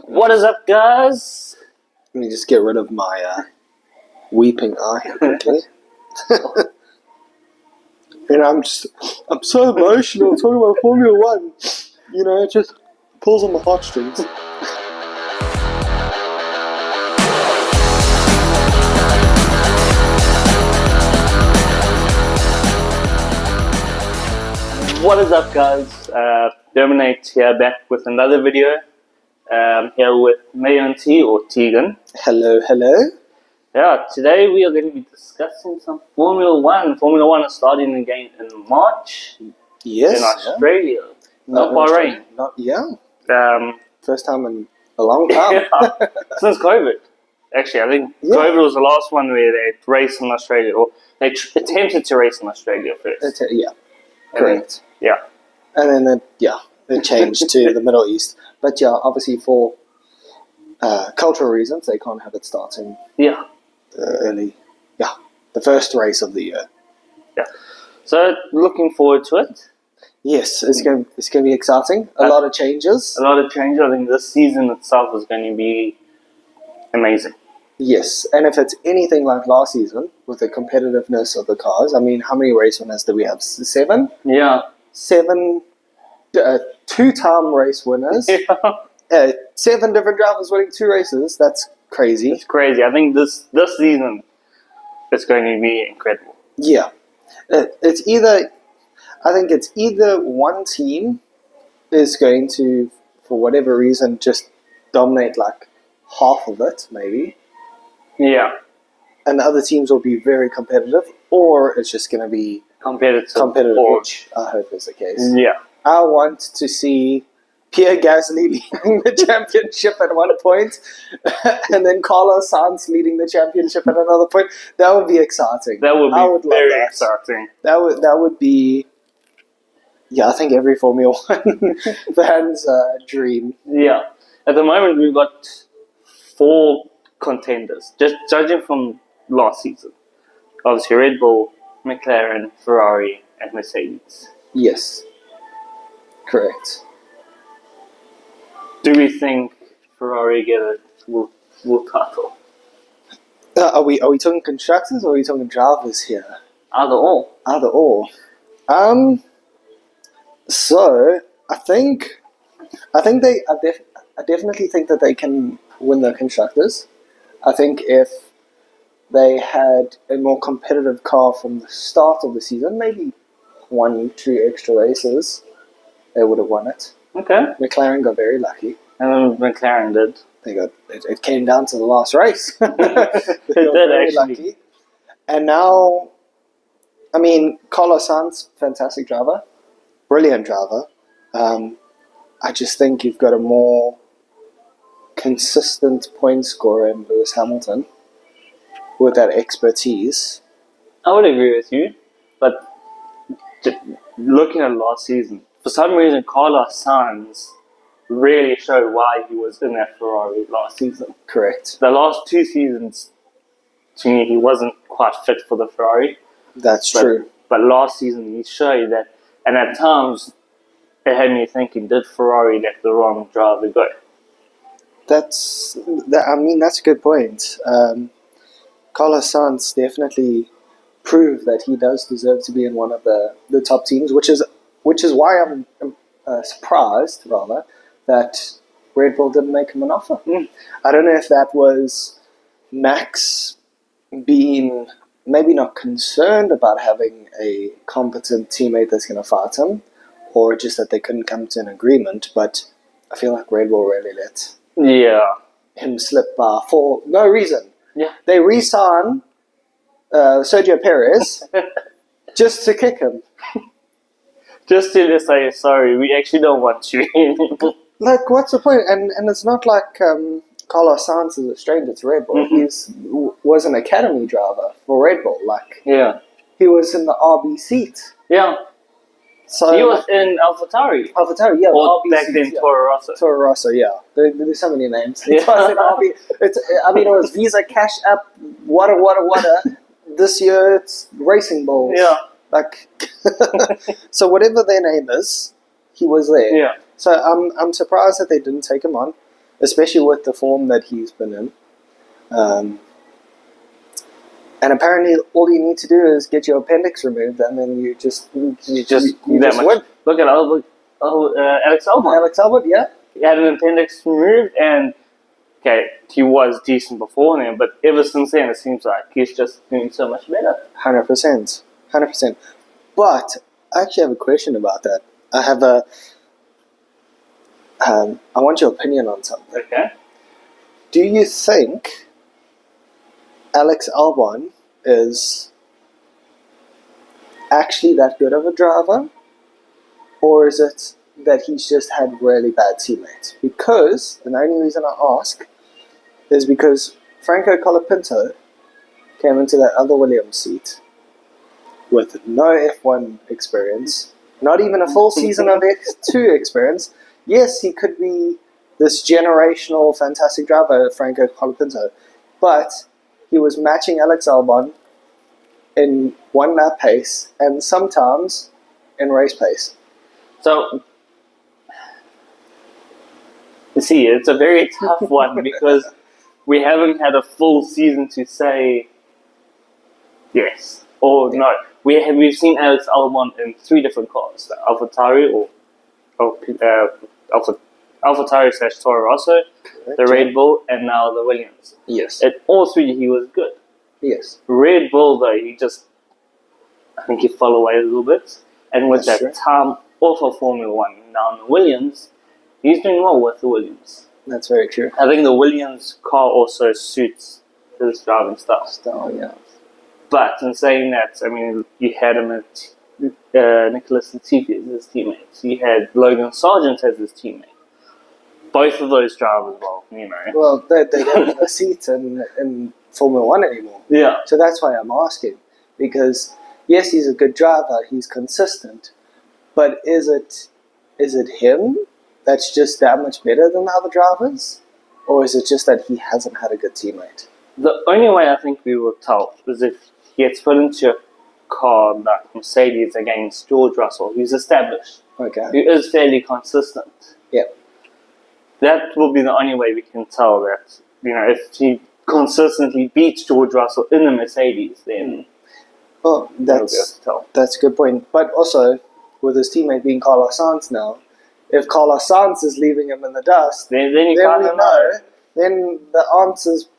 What is up, guys? Let me just get rid of my weeping eye quickly. And I'm so emotional talking about Formula One. You know, it just pulls on my heartstrings. What is up, guys? Dominate here, back with another video. Here with OnT or Tegan. Hello, hello. Yeah, today we are going to be discussing some Formula One. Formula One is starting again in March. Yes. In Australia. Not Bahrain. First time in a long time. Since COVID. Actually, I think COVID was the last one where they raced in Australia, or they attempted to race in Australia first. Correct. Yeah. And then it changed to the Middle East. But yeah, obviously for cultural reasons, they can't have it starting the first race of the year. Yeah. So looking forward to it. Yes, it's going to be exciting. A lot of changes. I think this season itself is going to be amazing. Yes, and if it's anything like last season, with the competitiveness of the cars, I mean, how many race winners do we have? 7? Yeah. 7 two-time race winners. 7 different drivers winning 2 races. That's crazy. It's crazy. I think this season is going to be incredible. Yeah. I think it's either one team is going to, for whatever reason, just dominate like half of it, maybe. Yeah. And the other teams will be very competitive, or it's just going to be competitive, which I hope is the case. Yeah. I want to see Pierre Gasly leading the championship at one point, and then Carlos Sainz leading the championship at another point. That would be exciting. That would be very exciting. That would be, I think every Formula One fan's dream. Yeah. At the moment, we've got 4 contenders, just judging from last season. Obviously, Red Bull, McLaren, Ferrari, and Mercedes. Yes. Correct. Do we think Ferrari get a world title? Are we talking constructors or are we talking drivers here? Either or. So I definitely think that they can win the constructors. I think if they had a more competitive car from the start of the season, maybe 1-2 extra races, they would have won it. Okay. McLaren got very lucky. And McLaren did. It came down to the last race. They got very lucky. And now, I mean, Carlos Sainz, fantastic driver, brilliant driver. I just think you've got a more consistent point scorer in Lewis Hamilton with that expertise. I would agree with you, but looking at last season, for some reason, Carlos Sainz really showed why he was in that Ferrari last season. Correct. The last 2 seasons, to me, he wasn't quite fit for the Ferrari. That's true. But last season, he showed that, and at times, it had me thinking, did Ferrari let the wrong driver go? That's a good point. Carlos Sainz definitely proved that he does deserve to be in one of the top teams, which is why I'm surprised, rather, that Red Bull didn't make him an offer. I don't know if that was Max being maybe not concerned about having a competent teammate that's going to fight him, or just that they couldn't come to an agreement, but I feel like Red Bull really let him slip for no reason. Yeah. They re-sign Sergio Perez just to kick him. Just to say, sorry, we actually don't want you. Like, what's the point? And it's not like Carlos Sainz is a stranger to Red Bull. He was an academy driver for Red Bull. He was in the RB seat. Yeah. So he was in AlphaTauri. Yeah. Or back then, Toro Rosso. Toro Rosso, yeah. There's so many names. It was Visa, Cash App, whatever. This year, it's Racing Bulls. Yeah. So whatever their name is, he was there. Yeah. So I'm surprised that they didn't take him on. especially with the form that he's been in. And apparently, all you need to do is get your appendix removed, and then you just win. Look at Alex Albon. Alex Albon, yeah, he had an appendix removed, and okay, he was decent before then, but ever since then, it seems like he's just doing so much better. 100%. But I actually have a question about that. I want your opinion on something. Okay. Do you think Alex Albon is actually that good of a driver, or is it that he's just had really bad teammates? Because, and the only reason I ask is because Franco Colapinto came into that other Williams seat with no F1 experience, not even a full season of F2 experience. Yes, he could be this generational fantastic driver, Franco Colapinto, but he was matching Alex Albon in one lap pace and sometimes in race pace. So, you see, it's a very tough one because we haven't had a full season to say yes or no. We've seen Alex Albon in 3 different cars: the AlphaTauri AlphaTauri / Toro Rosso, the Red Bull, and now the Williams. Yes. At all 3, he was good. Yes. Red Bull, though, I think he fell away a little bit. And with That's that true. time off of Formula 1, now in the Williams, he's doing well with the Williams. That's very true. I think the Williams car also suits his driving style. Yeah. But in saying that, I mean, you had him at Nicholas Latifi as his teammate. You had Logan Sargent as his teammate. Both of those drivers, Well, they don't have a seat in Formula 1 anymore. Yeah. So that's why I'm asking. Because, yes, he's a good driver, he's consistent, but is it him that's just that much better than the other drivers? Or is it just that he hasn't had a good teammate? The only way I think we will tell is if he gets put into a car like Mercedes against George Russell, who's established, Okay. who is fairly consistent. Yep. That will be the only way we can tell that, if he consistently beats George Russell in the Mercedes, then Well, that's a good point. But also, with his teammate being Carlos Sainz now, if Carlos Sainz is leaving him in the dust, then you then kind we of know. Then the answer's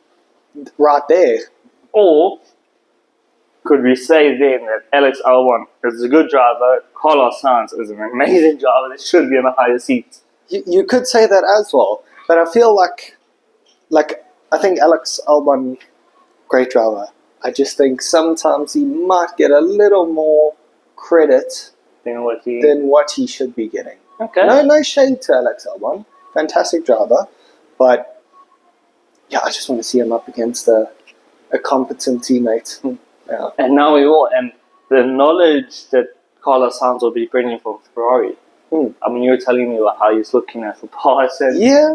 right there. Or could we say then that Alex Albon is a good driver, Carlos Sainz is an amazing driver that should be in a higher seat? You could say that as well, but I feel like I think Alex Albon, great driver. I just think sometimes he might get a little more credit Than what he should be getting. Okay. No shade to Alex Albon, fantastic driver, but yeah, I just want to see him up against a competent teammate. Yeah. And now we will, and the knowledge that Carlos Sainz will be bringing from Ferrari. I mean, you were telling me about how he's looking at the pass and Yeah.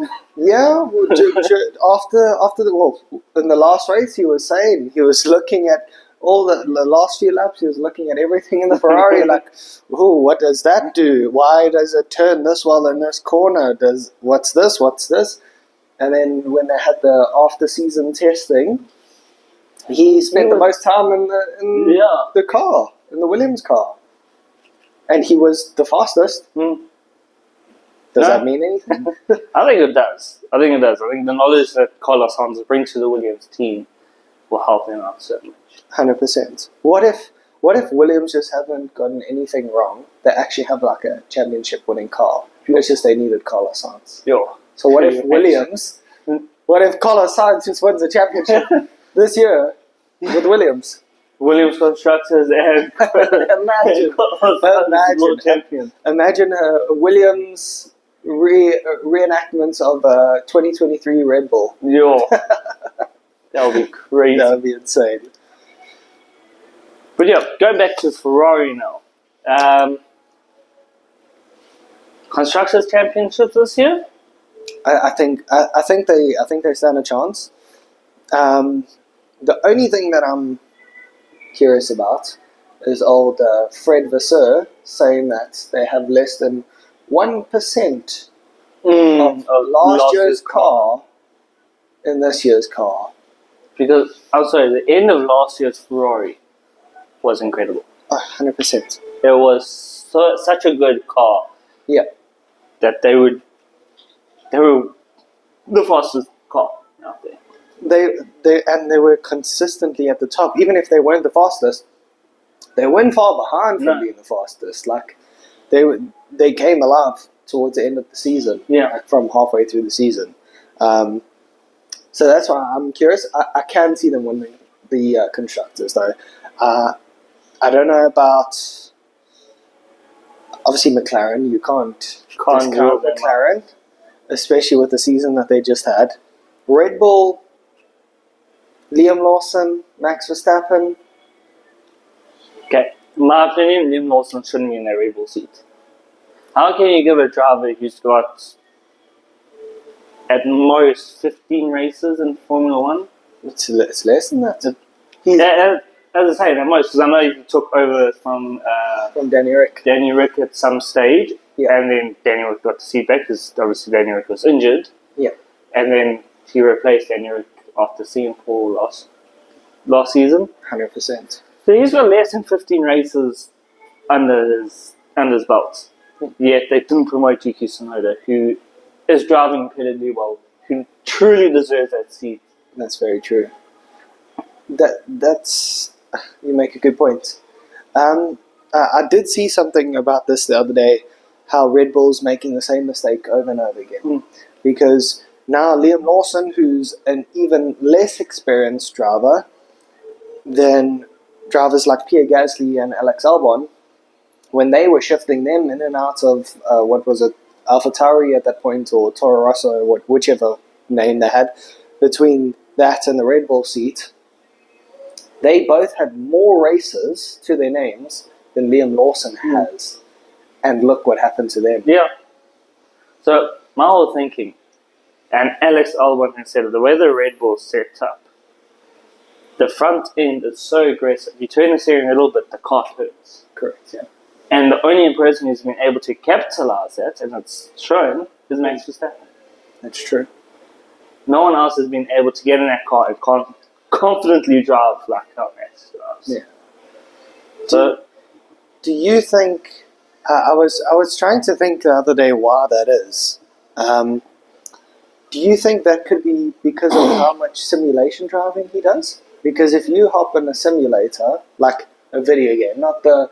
In the last race, he was saying he was looking at all the last few laps. He was looking at everything in the Ferrari, like, oh, what does that do? Why does it turn this well in this corner? What's this? And then when they had the after-season testing, he spent the most time in the car, in the Williams car, and he was the fastest. Does that mean anything? I think it does. I think the knowledge that Carlos Sainz brings to the Williams team will help him out so much. 100%. What if Williams just haven't gotten anything wrong? They actually have like a championship-winning car. It's just they needed Carlos Sainz. So what if Carlos Sainz just wins the championship this year with Williams? Williams constructors and Imagine a Williams reenactment of 2023 Red Bull. That would be crazy. That would be insane. But yeah, going back to Ferrari now. Constructors championships this year? I think they stand a chance. The only thing that I'm curious about is old Fred Vasseur saying that they have less than 1% of last year's car in this year's car. Because, I'm sorry, the end of last year's Ferrari was incredible. 100%. It was such a good car. Yeah. That they were the fastest car out there. They were consistently at the top. Even if they weren't the fastest, they weren't far behind from being the fastest. Like they came alive towards the end of the season. Yeah. Like from halfway through the season. So that's why I'm curious. I can see them winning the constructors though. I don't know about obviously McLaren. You can't discount McLaren, especially with the season that they just had. Red Bull, Liam Lawson, Max Verstappen. Okay, in my opinion, Liam Lawson shouldn't be in a Red Bull seat. How can you give a driver who's got at most 15 races in Formula 1? It's less than that. As I say, at most, because I know he took over from Danny Rick. Danny Rick at some stage, Yeah. and then Danny Rick got the seat back because obviously Danny Rick was injured. Yeah. And then he replaced Danny Rick after seeing Paul last season. 100%. So he's got less than 15 races under his belt. Yet they didn't promote Yuki Tsunoda, who is driving incredibly well, who truly deserves that seat. That's very true. That's you make a good point. I did see something about this the other day, how Red Bull's making the same mistake over and over again. Because now Liam Lawson, who's an even less experienced driver than drivers like Pierre Gasly and Alex Albon, when they were shifting them in and out of, what was it, AlphaTauri at that point, or Toro Rosso, whichever name they had, between that and the Red Bull seat, they both had more races to their names than Liam Lawson has. And look what happened to them. Yeah. So my whole thinking, and Alex Albon has said it, the way the Red Bull's set up, the front end is so aggressive. You turn the steering a little bit, the car hurts. Correct, yeah. And the only person who's been able to capitalize that, and it's shown, is Max Verstappen. That's true. No one else has been able to get in that car and confidently drive like how Max drives. Yeah. So, do you think? I was trying to think the other day why that is. Do you think that could be because of how much simulation driving he does? Because if you hop in a simulator, like a video game, not the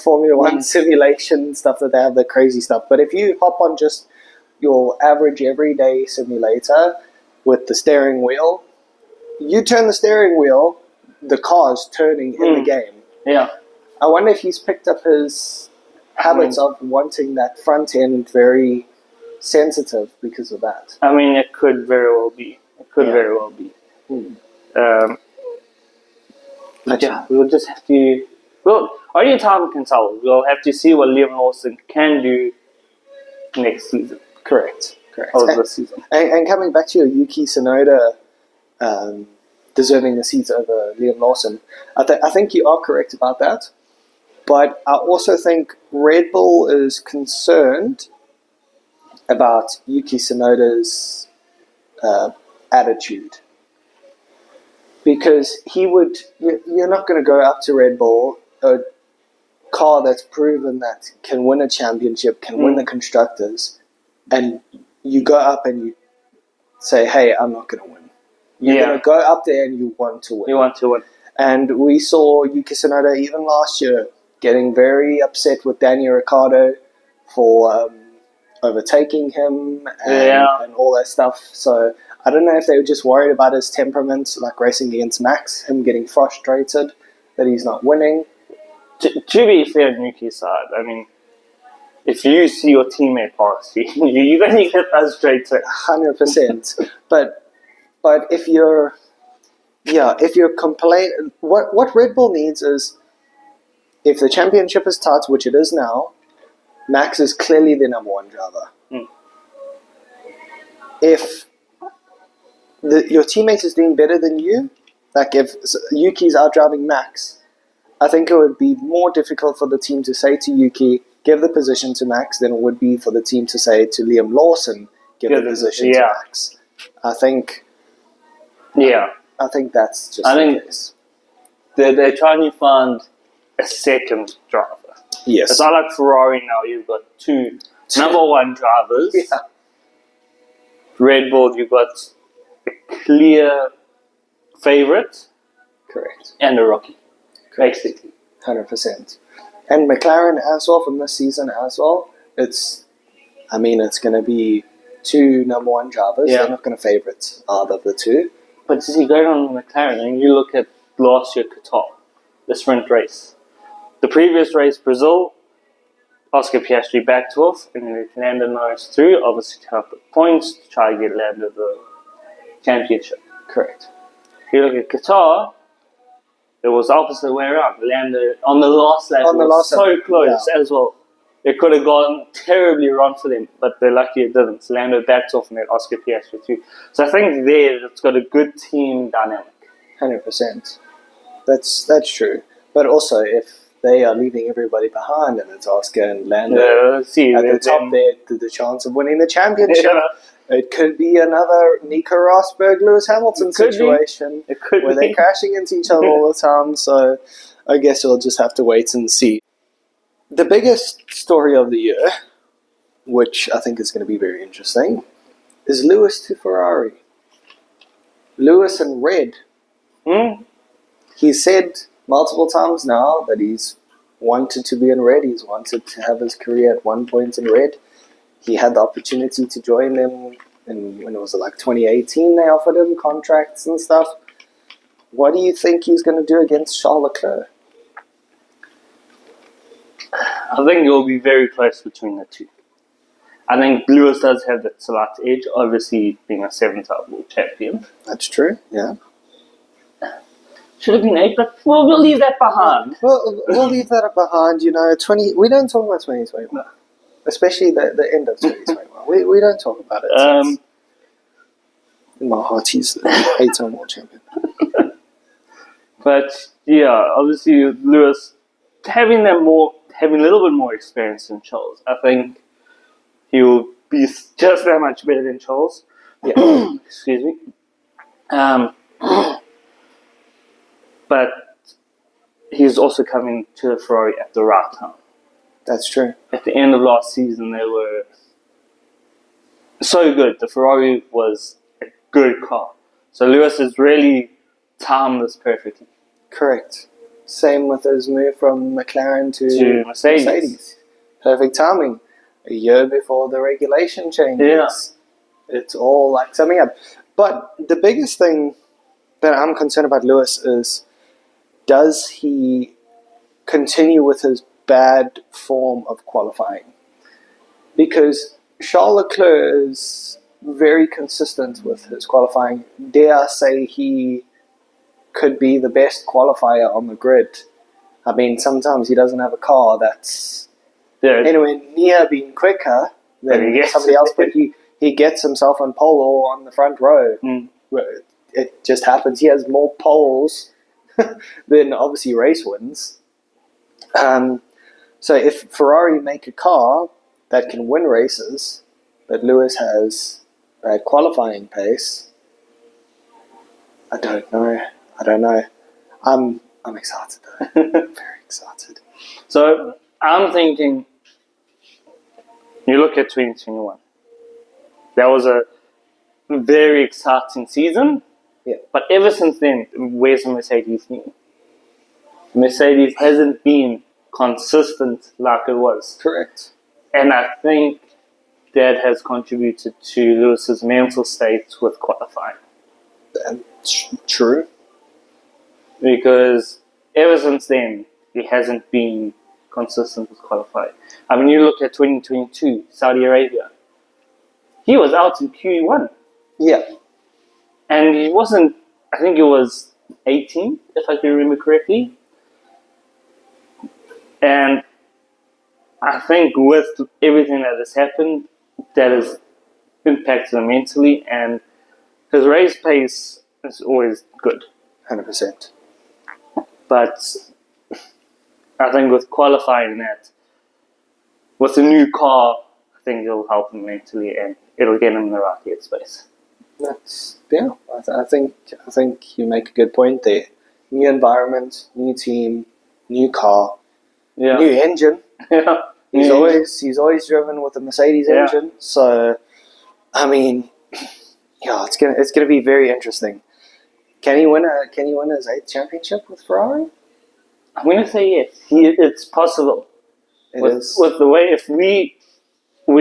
Formula 1 simulation stuff that they have, the crazy stuff, but if you hop on just your average everyday simulator with the steering wheel, you turn the steering wheel, the car's turning in the game. Yeah. I wonder if he's picked up his habits of wanting that front end very sensitive because of that. I mean, it could very well be. Very well be. But yeah, we'll just have to... Well, only time can tell. We'll have to see what Liam Lawson can do next season. Correct. Or this season. And coming back to your Yuki Tsunoda deserving the seat over Liam Lawson, I think you are correct about that. But I also think Red Bull is concerned about Yuki Tsunoda's attitude. Because you're not going to go up to Red Bull, a car that's proven that can win a championship, can win the constructors, and you go up and you say, hey, I'm not going to win. You're going to go up there and you want to win. You want to win. And we saw Yuki Tsunoda even last year getting very upset with Daniel Ricciardo for overtaking him and all that stuff. So I don't know if they were just worried about his temperament, like racing against Max, him getting frustrated that he's not winning. To be fair on Yuki's side, I mean, if you see your teammate pass you, you're going to get frustrated. 100%. But if you're complaining, what Red Bull needs is, if the championship is tight, which it is now, Max is clearly the number one driver. If your teammate is doing better than you, like if Yuki's out driving Max, I think it would be more difficult for the team to say to Yuki, give the position to Max than it would be for the team to say to Liam Lawson, give the position to Max. I think that's just the case. They're trying to find a second driver. Yes. It's not like Ferrari now. You've got two number one drivers. Yeah. Red Bull, you've got a clear favourite. Correct. And a rookie. Basically. 100%. And McLaren as well from this season as well. It's going to be two number one drivers. Yeah. They're not going to favourite either of the two. But you see, going on McLaren, and you look at last year Qatar, the sprint race. The previous race, Brazil, Oscar Piastri backed off, and then Lando Norris through, obviously to help with points to try and get Lando the championship. Correct. If you look at Qatar, it was the opposite way around. Lando, on the last lap, was so close as well. It could have gone terribly wrong for them, but they're lucky it didn't. So Lando backed off and then Oscar Piastri through. So I think there it's got a good team dynamic. 100%. That's true. But also, if they are leaving everybody behind and it's Oscar and Lando at the top there, the chance of winning the championship, it could be another Nico Rosberg, Lewis Hamilton situation where they're crashing into each other all the time. So I guess we'll just have to wait and see. The biggest story of the year, which I think is going to be very interesting, is Lewis to Ferrari. Lewis in red. He said multiple times now that he's wanted to be in red. He's wanted to have his career at one point in red. He had the opportunity to join them in, when it was like 2018, they offered him contracts and stuff. What do you think he's going to do against Charles Leclerc? I think it will be very close between the two. I think Lewis does have that slight edge, obviously being a 7-time world champion. That's true, yeah. Should have been 8, but we'll leave that behind. We'll leave that behind. We don't talk about 2021, especially the end of 2021. We don't talk about it. In my heart, he's the 8-time world champion. But yeah, obviously Lewis having a little bit more experience than Charles. I think he will be just that much better than Charles. Yeah. Excuse me. But he's also coming to the Ferrari at the right time. That's true. At the end of last season, they were so good. The Ferrari was a good car. So Lewis has really timed this perfectly. Correct. Same with his move from McLaren to Mercedes. Perfect timing. A year before the regulation changes. Yeah. It's all like summing up. But the biggest thing that I'm concerned about Lewis is, does he continue with his bad form of qualifying? Because Charles Leclerc is very consistent with his qualifying. Dare I say he could be the best qualifier on the grid. I mean, sometimes he doesn't have a car that's anywhere near being quicker than somebody else, but he gets himself on pole or on the front row. It just happens. He has more poles than obviously race wins. So if Ferrari make a car that can win races, but Lewis has a qualifying pace, I don't know. I'm excited though. Very excited. So I'm thinking, you look at 2021. That was a very exciting season. Yeah. But ever since then, where's the Mercedes been? Mercedes hasn't been consistent like it was. Correct. And I think that has contributed to Lewis's mental state with qualifying. True. Because ever since then, he hasn't been consistent with qualifying. I mean, you look at 2022, Saudi Arabia. He was out in Q1. Yeah. And he wasn't, I think it was 18, if I can remember correctly. And I think with everything that has happened, that has impacted him mentally, and his race pace is always good. 100%. But I think with qualifying that, with a new car, I think it'll help him mentally and it'll get him in the right headspace. I think you make a good point there. New environment, new team, new car, Yeah. new engine. Yeah. He's always driven with a Mercedes engine. So, I mean, it's gonna be very interesting. Can he win his 8th championship with Ferrari? I'm going to say yes. It's possible. With the way, if we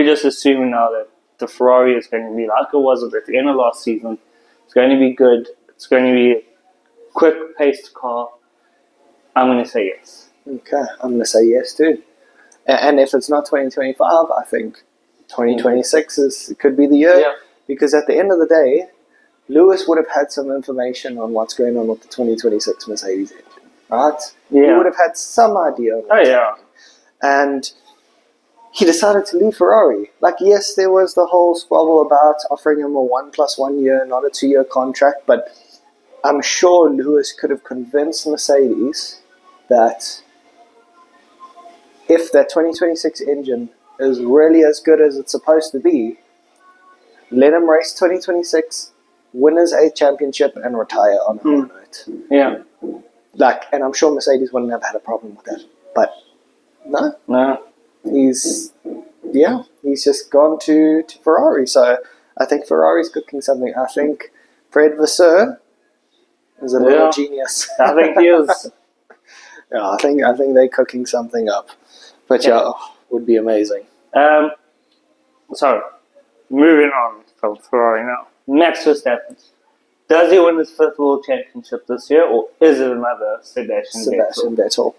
just assume now that the Ferrari is going to be like it was at the end of last season, it's going to be good, it's going to be a quick-paced car, I'm going to say yes. Okay, I'm going to say yes too. And if it's not 2025, I think 2026 could be the year. Yeah. Because at the end of the day, Lewis would have had some information on what's going on with the 2026 Mercedes engine, right? Yeah. He would have had some idea. And he decided to leave Ferrari. Like, yes, there was the whole squabble about offering him a 1+1 year, not a 2-year contract, but I'm sure Lewis could have convinced Mercedes that if that 2026 engine is really as good as it's supposed to be, let him race 2026, win his 8th championship, and retire on a high note. Yeah. And I'm sure Mercedes wouldn't have had a problem with that. But no. He's just gone to Ferrari. So I think Ferrari's cooking something. I think Fred Vasseur is a little genius. I think he is. Yeah, I think they're cooking something up. But would be amazing. So, moving on from Ferrari now. Max Verstappen. Does he win his 5th World Championship this year, or is it another Sebastian Vettel?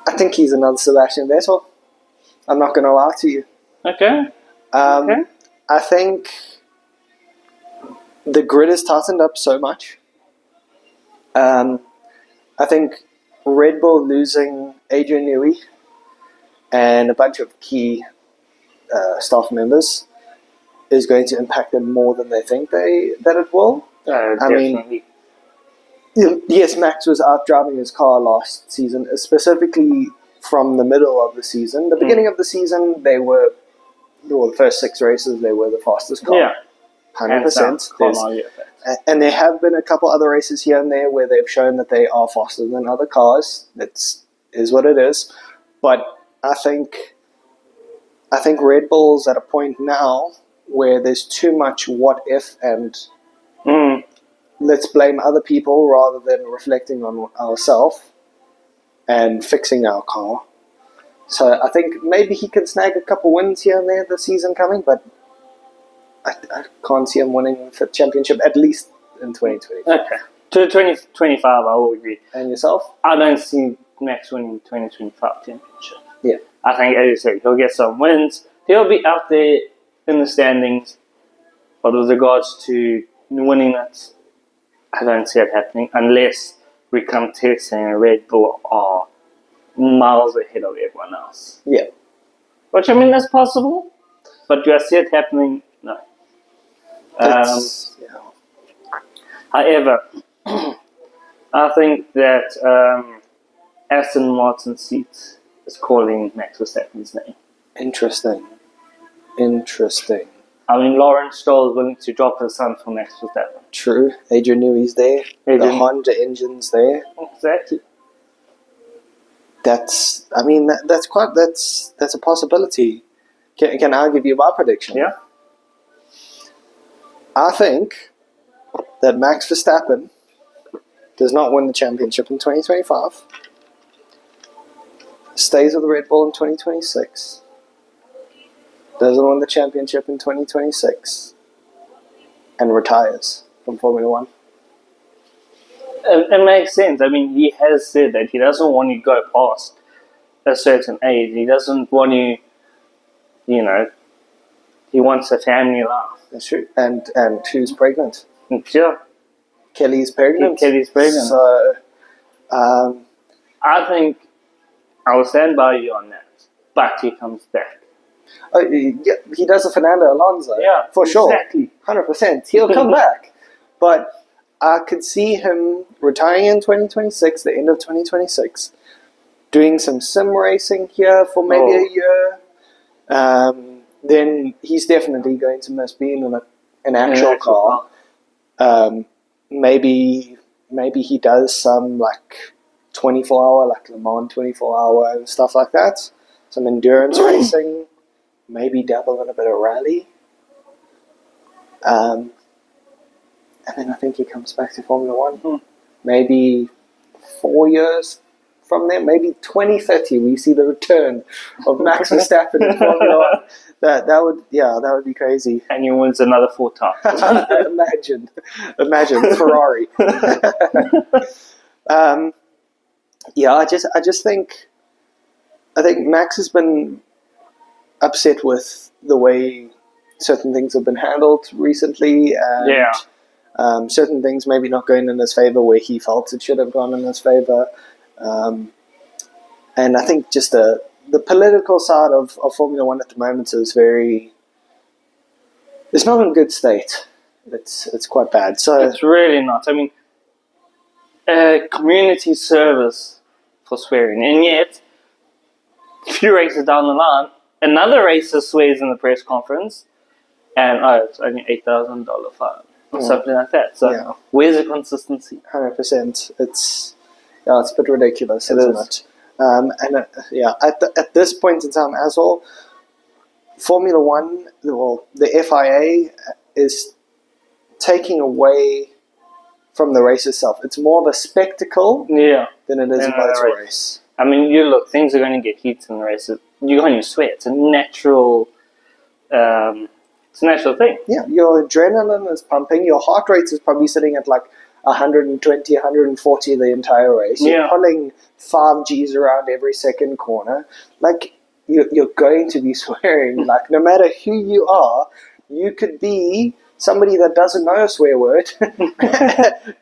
I think he's another Sebastian Vettel. I'm not going to lie to you. Okay. I think the grid has tightened up so much. I think Red Bull losing Adrian Newey and a bunch of key staff members is going to impact them more than they think that it will. Definitely. Yes, Max was out driving his car last season, specifically from the middle of the season. The beginning of the season, the first 6 races, they were the fastest car. Yeah. 100%. And there have been a couple other races here and there where they've shown that they are faster than other cars. That is what it is. But I think Red Bull's at a point now where there's too much what if and let's blame other people rather than reflecting on ourselves and fixing our car. So I think maybe he can snag a couple wins here and there this season coming, but I can't see him winning the championship, at least in 2020. Okay. To 2025, I will agree. And yourself? I don't see Max winning 2025 championship. Yeah. I think, as you said, he'll get some wins. He'll be out there in the standings. But with regards to winning it, I don't see it happening unless we come testing and Red Bull are miles ahead of everyone else. Yeah. Which, I mean, that's possible. But do I see it happening? No. However, I think that Aston Martin seat is calling Max Verstappen's name. Interesting. I mean, Lawrence Stroll is willing to drop his son for Max Verstappen. True. Adrian Newey's there. The Honda engine's there. Exactly. That's a possibility. Can I give you my prediction? Yeah. I think that Max Verstappen does not win the championship in 2025, stays with Red Bull in 2026, doesn't win the championship in 2026, and retires from Formula One. It makes sense. I mean, he has said that he doesn't want to go past a certain age. He doesn't want to, he wants a family life. That's true. And who's pregnant? Yeah. Kelly's pregnant. So, I think I will stand by you on that. But he comes back. Oh, yeah, he does a Fernando Alonso. Yeah, for sure. Exactly. 100%. He'll come back. But I could see him retiring in 2026, the end of 2026, doing some sim racing here for maybe a year, then he's definitely going to miss being in an actual car. Maybe he does some like 24-hour, like Le Mans 24-hour and stuff like that. Some endurance racing. Maybe dabble in a bit of rally. And then I think he comes back to Formula One. Maybe 4 years from there, maybe 2030, we see the return of Max Verstappen in Formula One. That would be crazy. And he wins another 4 times. Imagine Ferrari. I just think Max has been upset with the way certain things have been handled recently, and certain things maybe not going in his favor where he felt it should have gone in his favor. And I think just the political side of Formula One at the moment is it's not in a good state. It's quite bad. So it's really not. I mean, community service for swearing, and yet a few races down the line, another racer swears in the press conference, and it's only $8,000 fine or something like that. So where's the consistency? 100%. It's a bit ridiculous, isn't it? At this point in time as well, Formula One, the FIA is taking away from the race itself. It's more of a spectacle than it is a motor race. I mean, you look, things are going to get heated in the races. You're going to sweat. It's a natural thing. Yeah, your adrenaline is pumping. Your heart rate is probably sitting at like 120, 140 the entire race. You're pulling 5 Gs around every second corner. Like, you're going to be swearing. Like, no matter who you are, you could be somebody that doesn't know a swear word,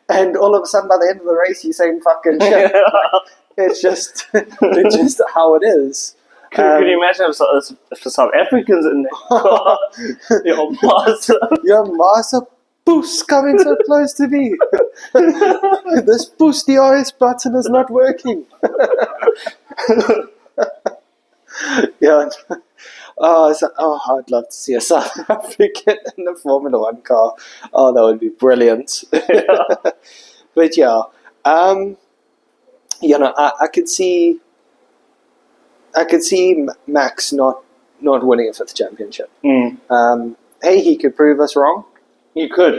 and all of a sudden by the end of the race you're saying fucking shit. It's just how it is. Could you imagine if South Africans in there? Your master boost coming so close to me. This boost DRS button is not working. I'd love to see a South African in a Formula One car. Oh, that would be brilliant. But I could see Max not winning a 5th championship. Hey, he could prove us wrong. He could,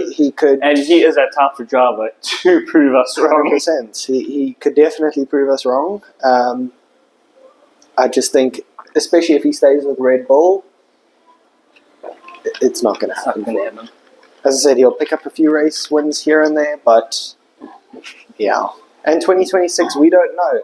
and he is that type of driver to prove us wrong. 100%. He could definitely prove us wrong. I just think, especially if he stays with Red Bull, it's not going to happen. As I said, he'll pick up a few race wins here and there, but and 2026, we don't know.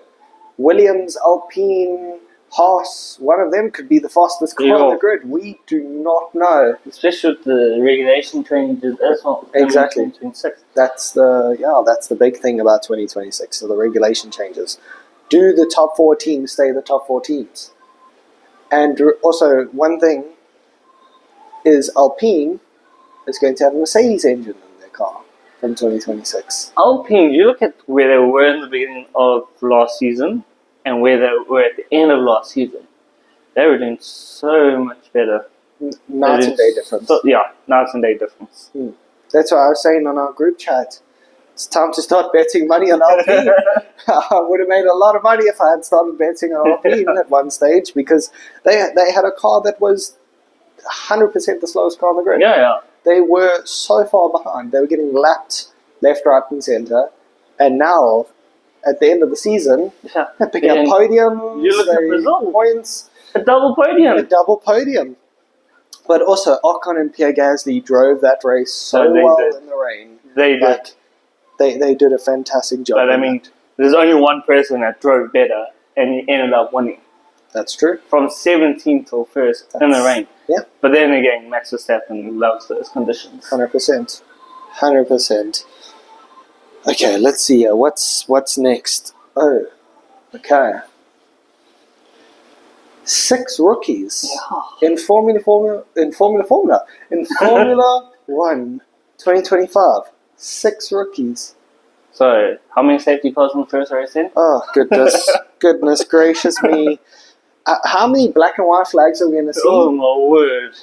Williams, Alpine, Haas, one of them could be the fastest car on the grid. We do not know. Especially with the regulation changes as well. Exactly. 2026. That's the big thing about 2026. So the regulation changes. Do the top 4 teams stay the top 4 teams? And also, one thing is Alpine is going to have a Mercedes engine in their car from 2026. Alpine, you look at where they were in the beginning of last season and where they were at the end of last season. They were doing so much better. Night and day difference. Night and day difference. That's what I was saying on our group chat. It's time to start betting money on Alpine. I would have made a lot of money if I had started betting on Alpine at one stage, because they had a car that was 100% the slowest car on the grid. They were so far behind. They were getting lapped left, right, and centre. And now, at the end of the season, they're picking up podiums. You look at Brazil. Points. A double podium. But also, Ocon and Pierre Gasly drove that race so well in the rain. They did. They did a fantastic job. But I mean, there's only one person that drove better, and he ended up winning. That's true. From 17th till 1st in the rain. Yeah. But then again, Max Verstappen loves those conditions. 100%. Okay, let's see. What's next? Oh, okay. 6 rookies in Formula 1 2025. 6 rookies. So, how many safety cars in the first race then? Oh, goodness. Goodness gracious me. How many black and white flags are we going to see? Oh my word.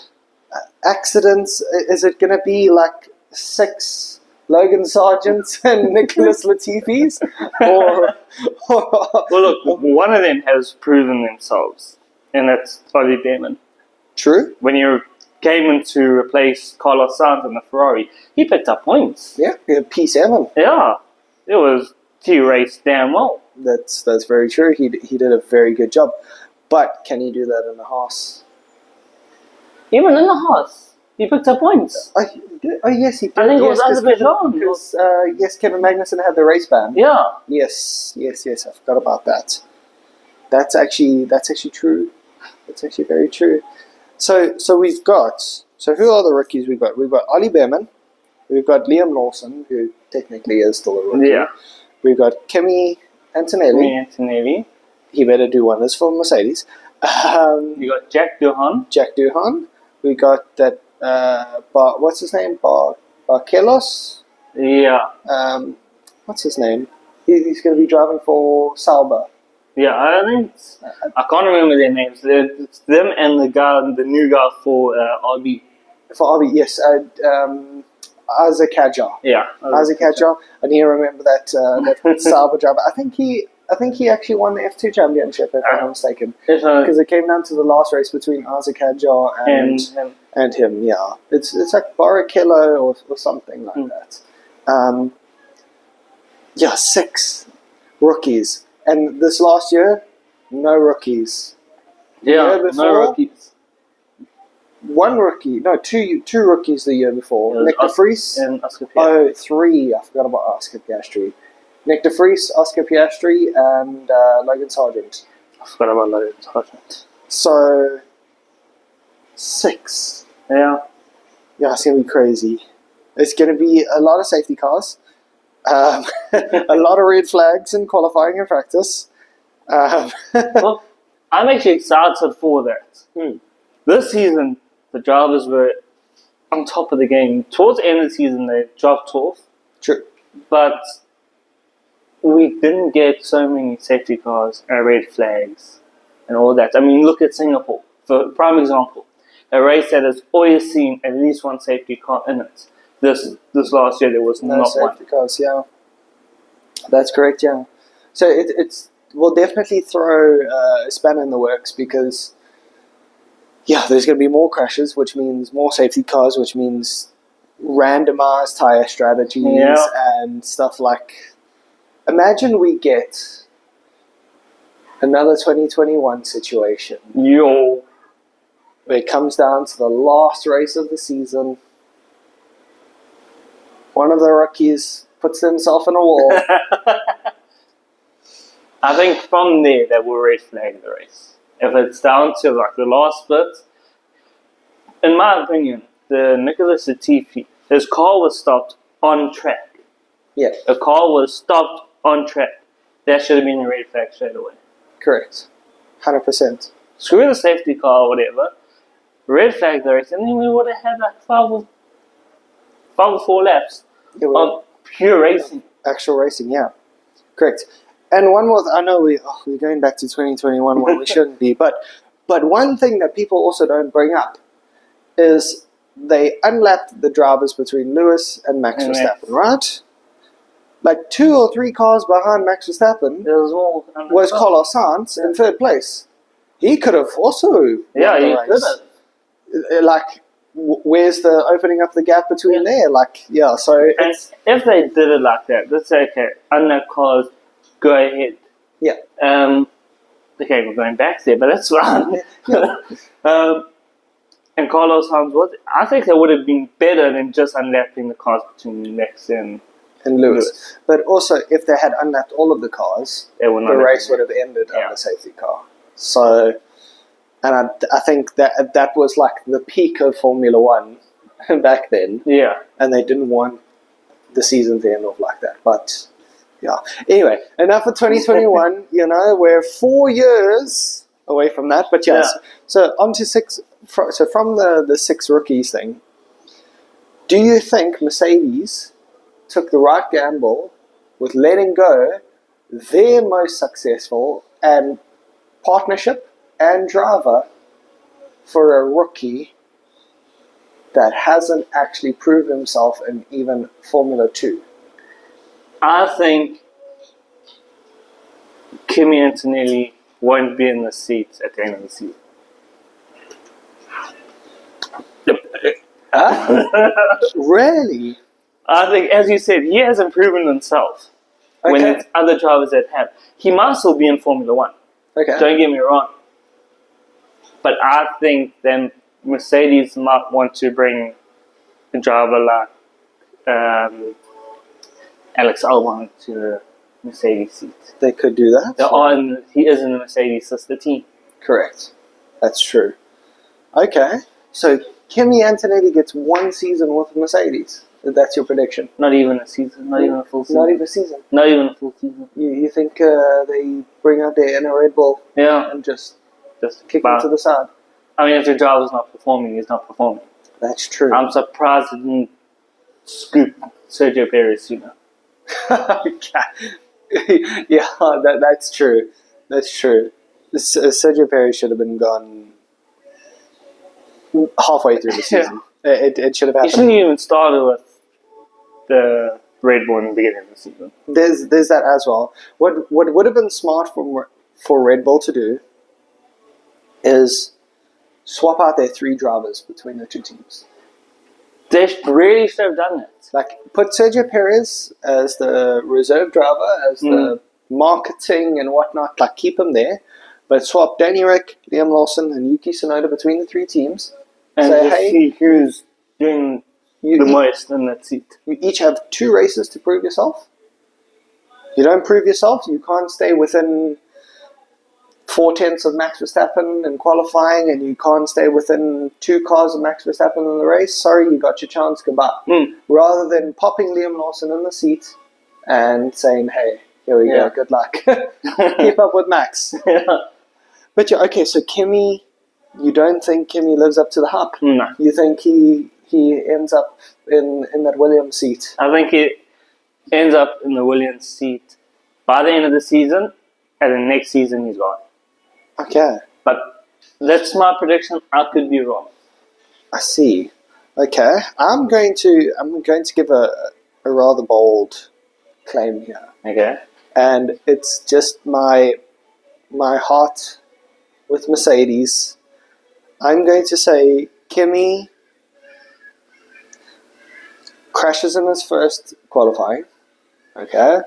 Accidents? Is it going to be like 6 Logan Sargents and Nicholas Latifis? Or Well, look, one of them has proven themselves, and that's Ollie Behrman. True. When you came in to replace Carlos Sainz in the Ferrari, he picked up points. Yeah, P7. Yeah, he raced damn well. That's very true. He did a very good job. But can he do that in a Haas? Even in the Haas, he picked up points. Oh yes, he did. I think it was Azerbaijan. Because yes, Kevin Magnussen had the race ban. Yeah. Yes. I forgot about that. That's actually true. That's actually very true. So we've got. So who are the rookies we've got? We've got Ollie Behrman. We've got Liam Lawson, who technically is still a rookie. Yeah. We've got Kimi Antonelli. He better do wonders for Mercedes. You got Jack Doohan. We got that. What's his name? Barkelos. Yeah. What's his name? He's going to be driving for Sauber. Yeah, I can't remember their names. It's them and the new guy for RB. For RB, yes. Isaac Hadjar. Yeah. Isaac Hadjar. I need to remember that Sauber driver. I think he actually won the F2 championship, if I'm not mistaken. Because it came down to the last race between Isaac Hadjar and him. Yeah, it's like Barrichello or something like that. 6 rookies, and this last year, no rookies. Yeah, no rookies. One rookie, no, two rookies the year before. Nick de Vries and Oscar Piastri. 3. I forgot about Oscar Piastri. Nick de Vries, Oscar Piastri, and Logan Sargent. I forgot about Logan Sargent. So 6. Yeah, it's gonna be crazy. It's gonna be a lot of safety cars, a lot of red flags in qualifying and practice. Well, I'm actually excited for that. This season, the drivers were on top of the game. Towards the end of the season, they dropped off. True. But we didn't get so many safety cars and red flags and all that. I mean, look at Singapore. For prime example, a race that has always seen at least one safety car in it. This last year, there was no not safety one. cars, yeah. That's correct, yeah. So it's will definitely throw a spanner in the works because... yeah, there's going to be more crashes, which means more safety cars, which means randomized tire strategies and stuff like... Imagine we get another 2021 situation. Where it comes down to the last race of the season. One of the rookies puts himself in a wall. I think from there, they will red flag the race. If it's down to like the last bit, in my opinion, the Nicholas Latifi, his car was stopped on track. Yeah. A car was stopped on track. That should have been a red flag straight away. Correct. 100%. Screw the safety car or whatever. Red flag the race, and then we would have had like 5 or 4 laps of pure racing. Actual racing, yeah. Correct. And one more, I know we're going back to 2021 when we shouldn't be, but one thing that people also don't bring up is they unlapped the drivers between Lewis and Max Verstappen, right? Like 2 or 3 cars behind Max Verstappen was Carlos Sainz in 3rd place. He could have also won the race. Like, where's the opening up the gap between there? Like, yeah, so... And if they did it like that, let's say, okay, unlap cars, go ahead. Yeah. Okay, we're going back there, but that's fine. And Carlos Sainz, I think that would have been better than just unlapping the cars between Max and Lewis. But also, if they had unlapped all of the cars, the race would have ended on the safety car. So, and I think that was like the peak of Formula One back then. Yeah. And they didn't want the season to end off like that. But, yeah. Anyway, enough of 2021. We're 4 years away from that. But yes, so on to 6. So from the 6 rookies thing, do you think Mercedes took the right gamble with letting go their most successful and partnership and driver for a rookie that hasn't actually proved himself in even Formula 2? I think Kimi Antonelli won't be in the seats at the end of the season. Really? I think, as you said, he hasn't proven himself. When Okay. it's other drivers that have. He might still be in Formula 1. Okay. Don't get me wrong. But I think then Mercedes might want to bring a driver like Alex Albon to the Mercedes seat. They could do that. He is in the Mercedes sister team. Correct. That's true. Okay. So Kimi Antonelli gets 1 season with Mercedes. That's your prediction? Not even a season. Not even a full season. Not even a season. Not even a full season. You think they bring out their inner Red Bull Yeah. and just Just kick him to the side? I mean, if the driver's not performing, he's not performing. That's true. I'm surprised he didn't scoop Sergio Perez sooner. Yeah, that's true. That's true. Sergio Perez should have been gone halfway through the season. It should have He happened. shouldn't even started with the Red Bull in the beginning of the season. There's that as well. What would have been smart for Red Bull to do is swap out their 3 drivers between the 2 teams. They really should have done that. Like, put Sergio Perez as the reserve driver, as the marketing and whatnot. Like, keep him there, but swap Danny Rick, Liam Lawson, and Yuki Tsunoda between the 3 teams. And Say, just hey, see who's doing the most in that seat. You each have 2 races to prove yourself. You don't prove yourself, you can't stay within 4/10 of Max Verstappen in qualifying, and you can't stay within 2 cars of Max Verstappen in the race. Sorry, you got your chance, goodbye. Rather than popping Liam Lawson in the seat and saying, hey, here we go, good luck. Keep up with Max. But yeah, okay, so Kimi, you don't think Kimi lives up to the hype? No. You think he ends up in that Williams seat? I think he ends up in the Williams seat by the end of the season, and the next season he's gone. Okay. But that's my prediction. I could be wrong. I see. Okay. I'm going to give a rather bold claim here. Okay. And it's just my heart with Mercedes. I'm going to say Kimi crashes in his first qualifying, okay,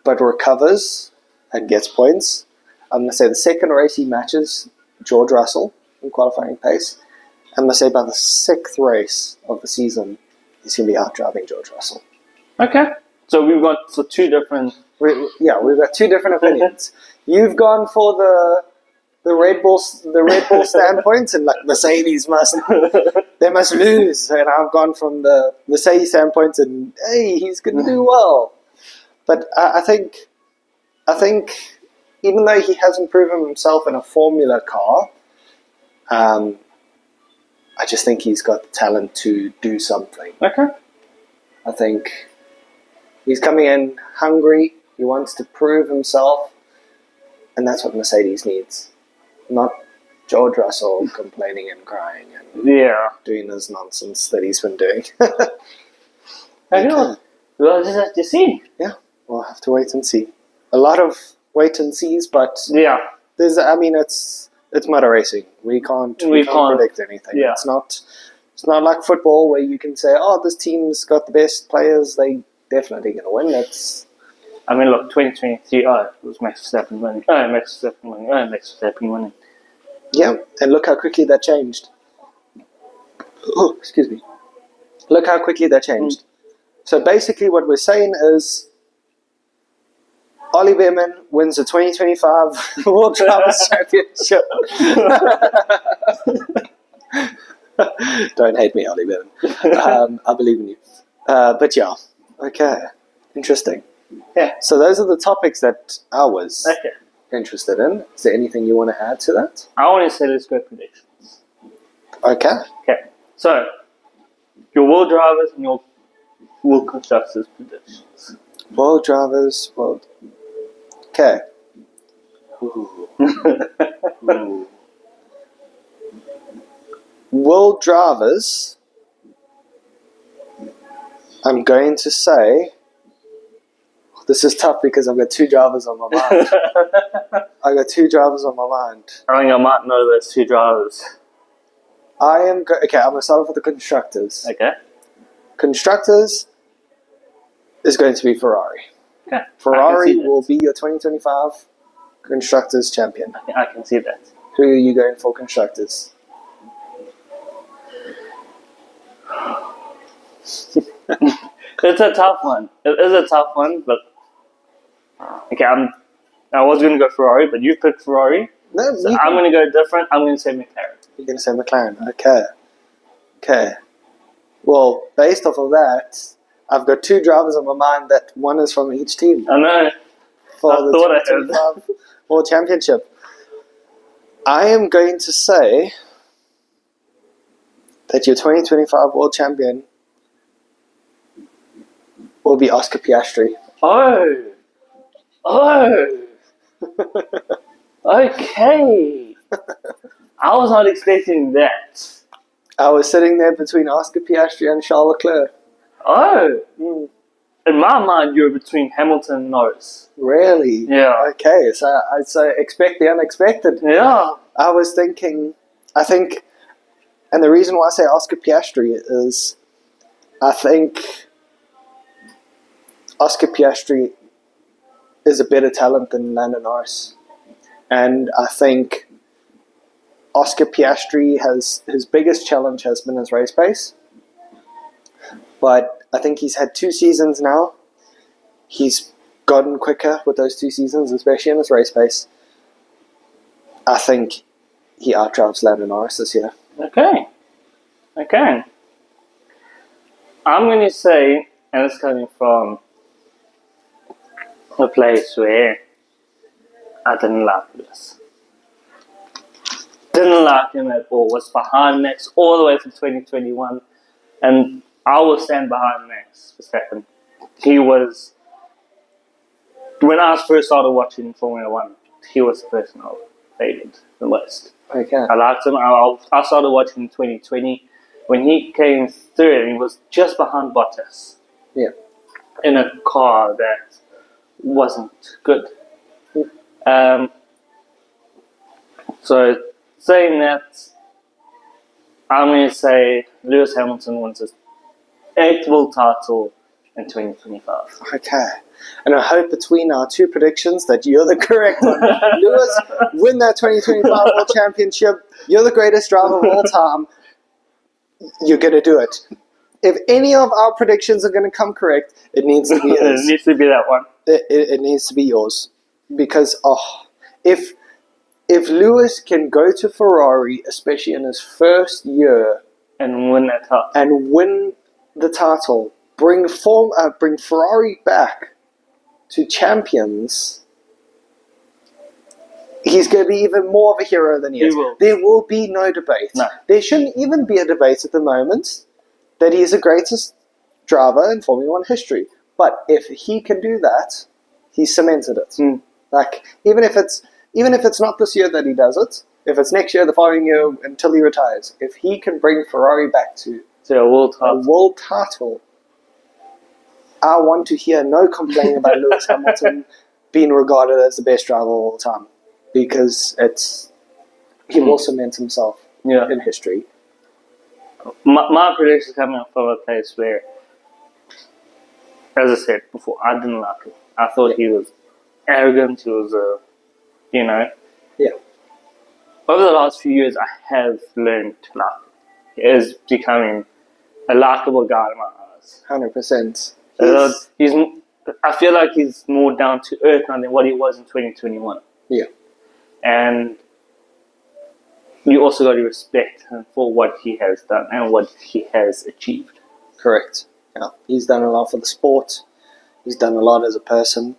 but recovers and gets points. I'm going to say the second race he matches George Russell in qualifying pace. I'm going to say by the 6th race of the season, he's going to be out driving George Russell. Okay. So we've got 2 different... We've got 2 different opinions. You've gone for the Red Bull standpoint, and like Mercedes must lose, and I've gone from the Mercedes standpoint, and hey, he's going to do well. But I think even though he hasn't proven himself in a Formula car, I just think he's got the talent to do something. Okay. I think he's coming in hungry. He wants to prove himself, and that's what Mercedes needs. Not George Russell complaining and crying and doing this nonsense that he's been doing. I know. We'll just have to see. Yeah, we'll have to wait and see. A lot of wait and sees, but Yeah. it's motor racing. We can't predict anything. Yeah. It's not like football where you can say, oh, this team's got the best players. They definitely going to win. I mean, look, 2023, it was Max Verstappen winning. Max Verstappen winning. Yeah, and look how quickly that changed. Oh, excuse me. Look how quickly that changed. So basically what we're saying is Ollie Behrman wins the 2025 World Drivers' Championship. Don't hate me, Ollie Behrman. I believe in you. But yeah, okay. Interesting. Yeah. So those are the topics that I was interested in. Is there anything you want to add to that? I want to say let's go predictions. Okay. Okay. So, your world drivers and your world constructors predictions. World drivers, world... Okay. Ooh. Ooh. World drivers, I'm going to say, this is tough because I've got two drivers on my mind. I think I might know those two drivers. I'm going to start off with the constructors. Okay. Constructors is going to be Ferrari. Okay. Ferrari will be your 2025 constructors champion. I can see that. Who are you going for constructors? It's a tough one. It is a tough one, but okay. I was going to go Ferrari, but you picked Ferrari. No, so I'm going to go different. I'm going to say McLaren. You're going to say McLaren. Okay. Well, based off of that, I've got two drivers on my mind that one is from each team. I know. For I the thought I 2025 World Championship. I am going to say that your 2025 World Champion will be Oscar Piastri. Oh. Okay. I was not expecting that. I was sitting there between Oscar Piastri and Charles Leclerc. Oh. In my mind, you're between Hamilton and Norris. Really? Yeah. Okay, so expect the unexpected. Yeah. I was thinking, and the reason why I say Oscar Piastri is, I think Oscar Piastri is a better talent than Lando Norris. And I think Oscar Piastri his biggest challenge has been his race pace. But I think he's had 2 seasons now. He's gotten quicker with those 2 seasons, especially in his race pace. I think he outdrives Lando Norris this year. Okay. I'm going to say, and it's coming from a place where I didn't like this. Didn't like him at all. Was behind Max all the way from 2021. And I will stand behind Max Verstappen. He was, when I first started watching Formula 1, he was the person I favored the most. Okay. I liked him. I started watching in 2020. When he came third, he was just behind Bottas. Yeah. In a car that wasn't good. So, saying that, I'm going to say Lewis Hamilton wins his 8th world title in 2025. Okay. And I hope between our 2 predictions that you're the correct one. Lewis, win that 2025 World Championship. You're the greatest driver of all time. You're going to do it. If any of our predictions are going to come correct, it needs to be yours. It needs to be that one. It needs to be yours. Because, if Lewis can go to Ferrari, especially in his first year, and win that title. And win the title, bring Ferrari back to champions, he's going to be even more of a hero than he is. Will. There will be no debate. No. There shouldn't even be a debate at the moment that he is the greatest driver in Formula 1 history. But if he can do that, he's cemented it. Like, even if it's not this year that he does it, if it's next year, the following year, until he retires, if he can bring Ferrari back to a world title, I want to hear no complaining about Lewis Hamilton being regarded as the best driver of all time, because he will cement himself in history. My prediction is coming from a place where, as I said before, I didn't like him. I thought he was arrogant. He was Yeah. Over the last few years, I have learned to like him. He is becoming a likable guy in my eyes. 100%. I feel like he's more down to earth now than what he was in 2021. Yeah. And you also got to respect him for what he has done and what he has achieved. Correct. Yeah. He's done a lot for the sport. He's done a lot as a person.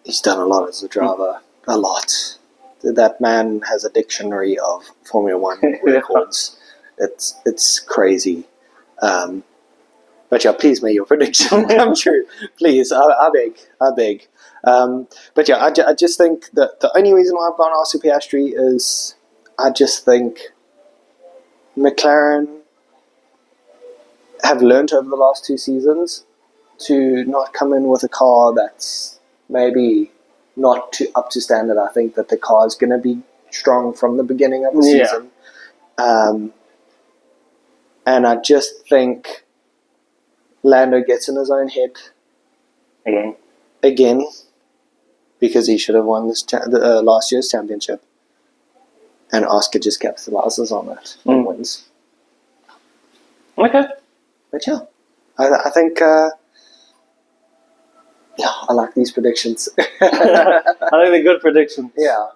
He's done a lot as a driver. A lot. That man has a dictionary of Formula 1 records. It's crazy. But But yeah, please make your prediction come true. Please, I beg. But yeah, I just think that the only reason why I've gone Oscar Piastri is I just think McLaren have learnt over the last 2 seasons to not come in with a car that's maybe not too up to standard. I think that the car is going to be strong from the beginning of the season. And I just think Lando gets in his own head again because he should have won this last year's championship. And Oscar just capitalizes on it and wins. Okay. But yeah, I think, I like these predictions. I think they're good predictions. Yeah.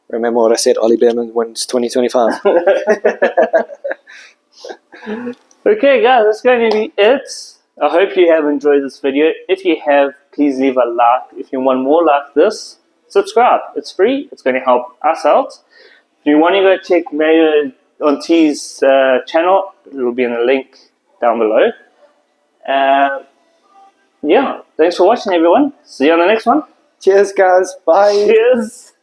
Remember what I said, Ollie Behrman wins 2025. Okay, guys, that's going to be it. I hope you have enjoyed this video. If you have, please leave a like. If you want more like this, subscribe. It's free. It's going to help us out. If you want to go check Mario OnT's channel, it will be in the link down below. Yeah, thanks for watching, everyone. See you on the next one. Cheers, guys. Bye. Cheers.